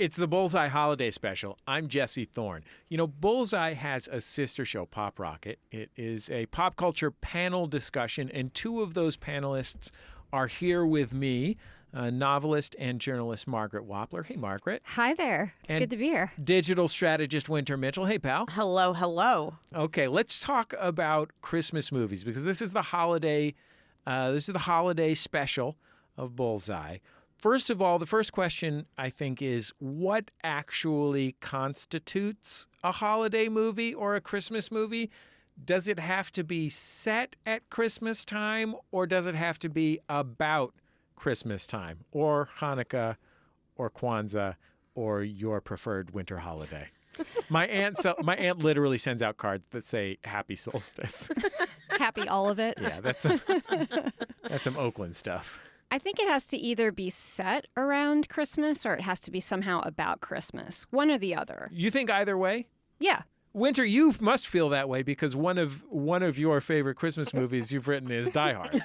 It's the Bullseye Holiday Special. I'm Jesse Thorn. You know, Bullseye has a sister show, Pop Rocket. It is a pop culture panel discussion, and two of those panelists are here with me, novelist and journalist Margaret Wappler. Hey, Margaret. Hi there. It's good to be here. Digital strategist Wynter Mitchell. Hey, pal. Hello, hello. Okay, let's talk about Christmas movies because this is the holiday. This is the holiday special of Bullseye. First of all, the first question, I think, is what actually constitutes a holiday movie or a Christmas movie? Does it have to be set at Christmas time, or does it have to be about Christmas time, or Hanukkah, or Kwanzaa, or your preferred winter holiday? My aunt literally sends out cards that say Happy Solstice. Happy all of it. Yeah, that's some Oakland stuff. I think it has to either be set around Christmas or it has to be somehow about Christmas. One or the other. You think either way? Yeah. Wynter, you must feel that way because one of your favorite Christmas movies you've written is Die Hard.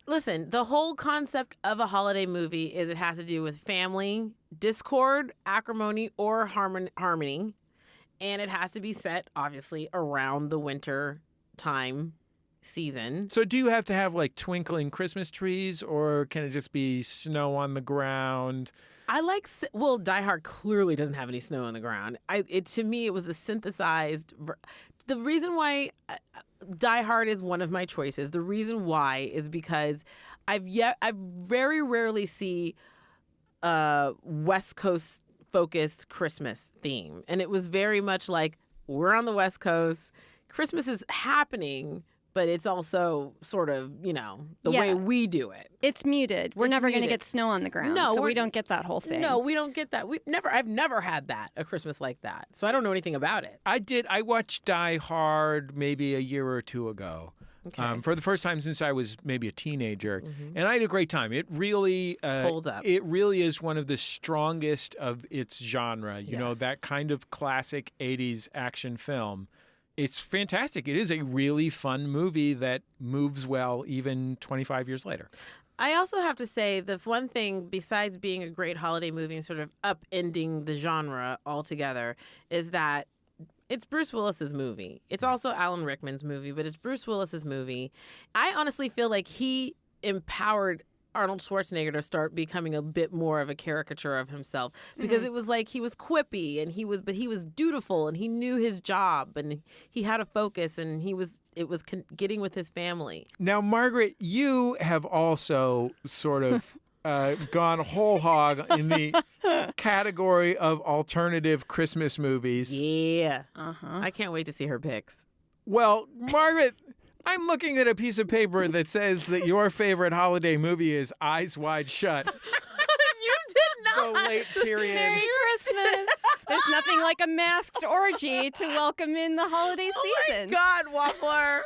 Listen, the whole concept of a holiday movie is it has to do with family, discord, acrimony, or harmony. And it has to be set, obviously, around the winter time season. So do you have to have like twinkling Christmas trees, or can it just be snow on the ground? Die Hard clearly doesn't have any snow on the ground. To me, it was the synthesized. The reason why Die Hard is one of my choices. The reason why is because I very rarely see West Coast focused Christmas theme, and it was very much like we're on the West Coast. Christmas is happening, but it's also sort of, the way we do it. It's muted. We're never going to get snow on the ground, so we don't get that whole thing. No, we don't get that. I've never had a Christmas like that, so I don't know anything about it. I watched Die Hard maybe a year or two ago. Okay. For the first time since I was maybe a teenager, and I had a great time. It really holds up. It really is one of the strongest of its genre. You know, Yes. that kind of classic 80s action film. It's fantastic. It is a really fun movie that moves well even 25 years later. I also have to say the one thing, besides being a great holiday movie and sort of upending the genre altogether, is that it's Bruce Willis's movie. It's also Alan Rickman's movie, but it's Bruce Willis's movie. I honestly feel like he empowered Arnold Schwarzenegger to start becoming a bit more of a caricature of himself, because it was like he was quippy and he was dutiful and he knew his job and he had a focus and getting with his family. Now, Margaret, you have also sort of gone whole hog in the category of alternative Christmas movies. Yeah. I can't wait to see her picks. Well, Margaret, I'm looking at a piece of paper that says that your favorite holiday movie is Eyes Wide Shut. You did not. The late period. Merry Christmas. There's nothing like a masked orgy to welcome in the holiday season. Oh my God, Wappler.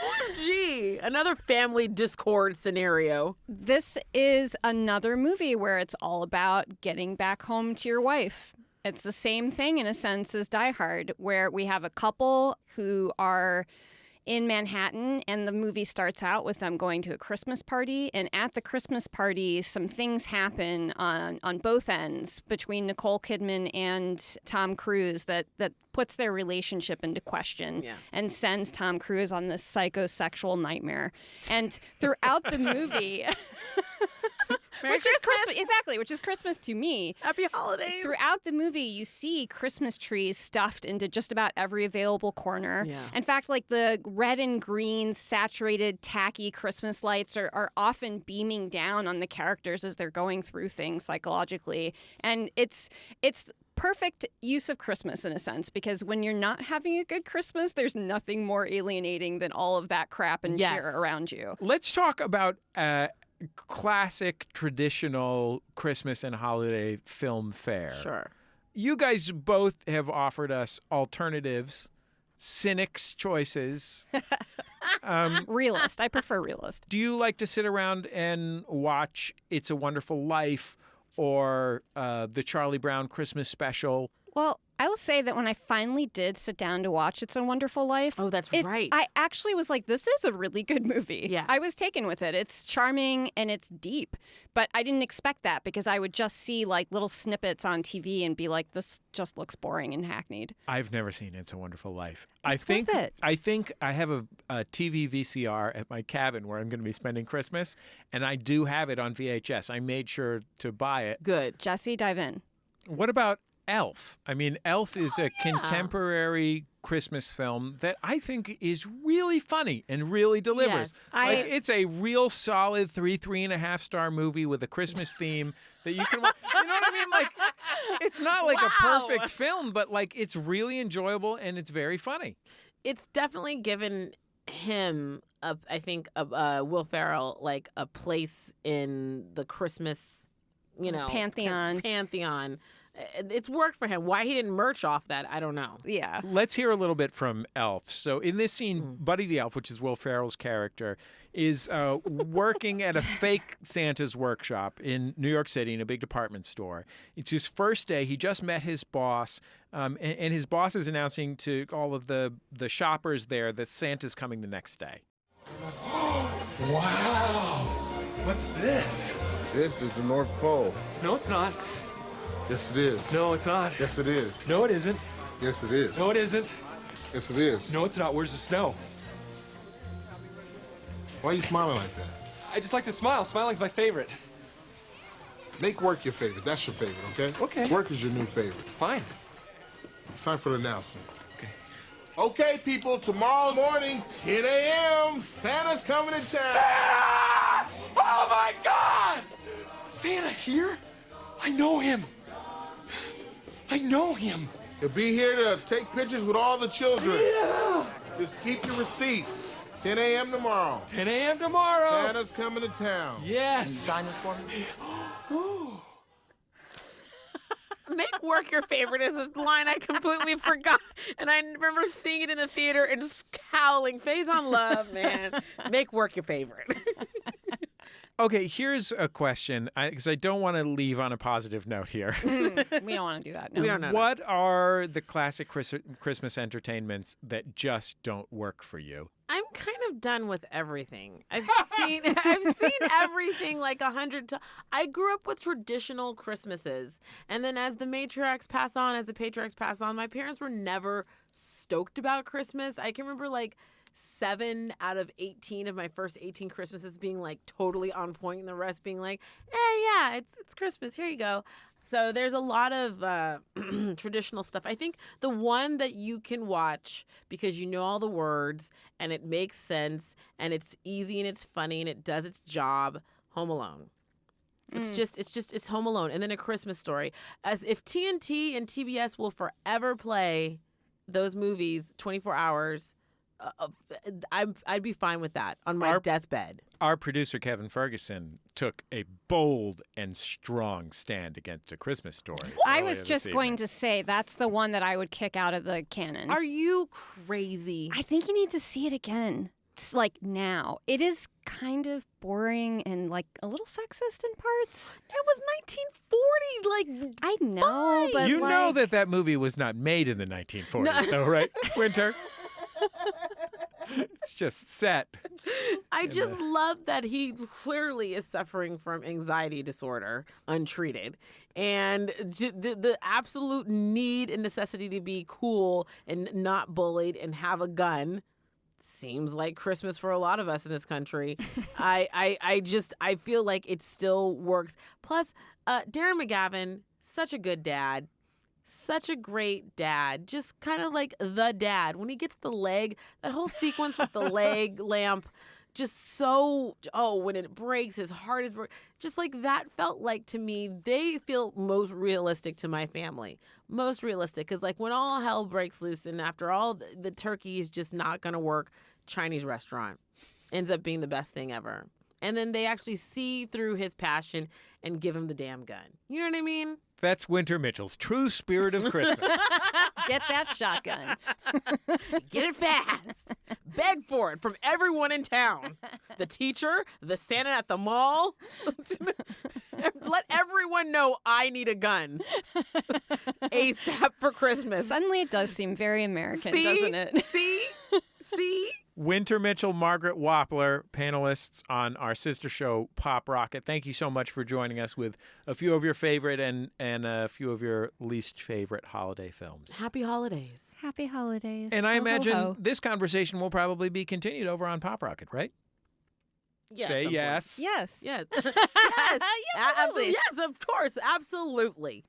OMG. Another family discord scenario. This is another movie where it's all about getting back home to your wife. It's the same thing in a sense as Die Hard, where we have a couple who are in Manhattan, and the movie starts out with them going to a Christmas party. And at the Christmas party, some things happen on both ends between Nicole Kidman and Tom Cruise that puts their relationship into question and sends Tom Cruise on this psychosexual nightmare. And throughout the movie... Which is Christmas to me. Happy holidays. Throughout the movie, you see Christmas trees stuffed into just about every available corner. Yeah. In fact, like the red and green saturated tacky Christmas lights are often beaming down on the characters as they're going through things psychologically. And it's perfect use of Christmas in a sense, because when you're not having a good Christmas, there's nothing more alienating than all of that crap and cheer around you. Let's talk about classic traditional Christmas and holiday film fare. Sure. You guys both have offered us alternatives, cynics' choices. Realist. I prefer realist. Do you like to sit around and watch It's a Wonderful Life or the Charlie Brown Christmas special? Well, I will say that when I finally did sit down to watch It's a Wonderful Life. Oh, that's right. I actually was like, this is a really good movie. Yeah. I was taken with it. It's charming and it's deep. But I didn't expect that because I would just see like little snippets on TV and be like, this just looks boring and hackneyed. I've never seen It's a Wonderful Life. It's worth it. I think I have a TV VCR at my cabin where I'm going to be spending Christmas, and I do have it on VHS. I made sure to buy it. Good. Jesse, dive in. What about Elf? I mean, Elf is a contemporary Christmas film that I think is really funny and really delivers. Yes. Like, it's a real solid 3.5 star movie with a Christmas theme that you can watch. You know what I mean? Like, it's not like a perfect film, but like it's really enjoyable and it's very funny. It's definitely given him, I think, Will Ferrell, like a place in the Christmas, pantheon. It's worked for him. Why he didn't merch off that, I don't know. Yeah. Let's hear a little bit from Elf. So in this scene, Buddy the Elf, which is Will Ferrell's character, is working at a fake Santa's workshop in New York City in a big department store. It's his first day. He just met his boss, and his boss is announcing to all of the shoppers there that Santa's coming the next day. Wow! What's this? This is the North Pole. No, it's not. Yes, it is. No, it's not. Yes, it is. No, it isn't. Yes, it is. No, it isn't. Yes, it is. No, it's not. Where's the snow? Why are you smiling like that? I just like to smile. Smiling's my favorite. Make work your favorite. That's your favorite, okay? Okay. Work is your new favorite. Fine. It's time for the announcement. Okay. Okay, people, tomorrow morning, 10 a.m., Santa's coming to town. Santa! Oh, my God! Santa here? I know him. I know him. He'll be here to take pictures with all the children. Yeah. Just keep your receipts. 10 a.m. tomorrow. 10 a.m. tomorrow. Santa's coming to town. Yes. Sign this for me. Make work your favorite is a line I completely forgot. And I remember seeing it in the theater and just howling. Phase on love, man. Make work your favorite. Okay, here's a question, because I don't want to leave on a positive note here. We don't want to do that. No. We don't know. What are the classic Christmas entertainments that just don't work for you? I'm kind of done with everything. I've seen everything like 100 times. I grew up with traditional Christmases. And then as the patriarchs pass on, my parents were never stoked about Christmas. I can remember like 7 out of 18 of my first 18 Christmases being like totally on point and the rest being like, yeah, it's Christmas. Here you go. So there's a lot of traditional stuff. I think the one that you can watch because you know all the words and it makes sense and it's easy and it's funny and it does its job, Home Alone. It's Home Alone. And then A Christmas Story. As if TNT and TBS will forever play those movies 24 hours, I'd be fine with that on my deathbed. Our producer, Kevin Ferguson, took a bold and strong stand against A Christmas Story. I was just going to say that's the one that I would kick out of the canon. Are you crazy? I think you need to see it again. It's like now. It is kind of boring and like a little sexist in parts. It was 1940s. Like, I know, fine. but You like, know that movie was not made in the 1940s, though, right, Wynter? It's just set. I just love that he clearly is suffering from anxiety disorder, untreated. And the absolute need and necessity to be cool and not bullied and have a gun seems like Christmas for a lot of us in this country. I feel like it still works. Plus, Darren McGavin, such a good dad. Such a great dad, just kind of like the dad. When he gets the leg, that whole sequence with the leg lamp, just so, when it breaks, his heart is broken. Just like that felt like to me, they feel most realistic to my family. Most realistic. Because like when all hell breaks loose and after all, the turkey is just not going to work, Chinese restaurant ends up being the best thing ever. And then they actually see through his passion and give him the damn gun. You know what I mean? That's Wynter Mitchell's true spirit of Christmas. get that shotgun. Get it fast. Beg for it from everyone in town. The teacher, the Santa at the mall. Let everyone know I need a gun ASAP for Christmas. Suddenly it does seem very American, See? doesn't it? See? Wynter Mitchell, Margaret Wappler, panelists on our sister show, Pop Rocket. Thank you so much for joining us with a few of your favorite and a few of your least favorite holiday films. Happy holidays. Happy holidays. And I Ho, ho, imagine ho. this conversation will probably be continued over on Pop Rocket, right? Yes, Say of course. yes. Yes. Yes. Yes. Yes, of course. Absolutely.